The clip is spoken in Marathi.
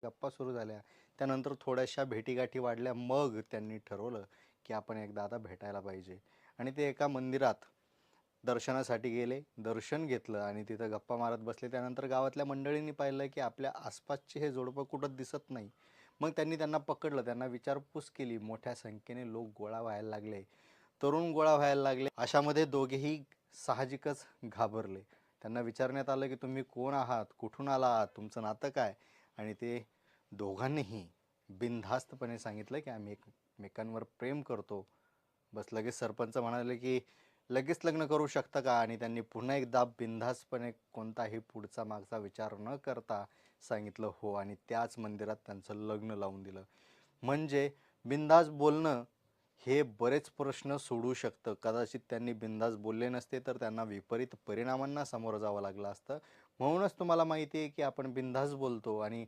गप्पा सुरू झाल्या. त्यानंतर थोड्याशा भेटीगाठी वाढल्या. मग त्यांनी ठरवलं की आपण एकदा आता भेटायला पाहिजे. आणि ते एका मंदिरात दर्शनासाठी गेले. दर्शन घेतलं आणि तिथं गप्पा मारत बसले. त्यानंतर गावातल्या मंडळींनी पाहिलं की आपल्या आसपासचे हे जोडपं कुठं दिसत नाही. मग त्यांनी त्यांना पकडलं. त्यांना विचारपूस केली. मोठ्या संख्येने लोक गोळा व्हायला लागले. तरुण गोळा व्हायला लागले. अशामध्ये दोघेही साहजिकच घाबरले. त्यांना विचारण्यात आलं की तुम्ही कोण आहात, कुठून आला आहात, तुमचं नातं काय. आणि ते दोघांनीही बिनधास्तपणे सांगितलं की आम्ही एकमेकांवर प्रेम करतो. बस लगेच सरपंच म्हणाले की लगेच लग्न करू शकता का. आणि त्यांनी पुन्हा एकदा बिनधास्तपणे कोणताही पुढचा मागचा विचार न करता सांगितलं हो. आणि त्याच मंदिरात त्यांचं लग्न लावून दिलं. म्हणजे बिनधास्त बोलणं हे बरेच प्रश्न सोडवू शकतं. कदाचित त्यांनी बिनधास्त बोलले नसते तर त्यांना विपरीत परिणामांना सामोरं जावं लागलं असतं. म्हणूनच तुम्हाला माहिती आहे की आपण बिनधास्त बोलतो आणि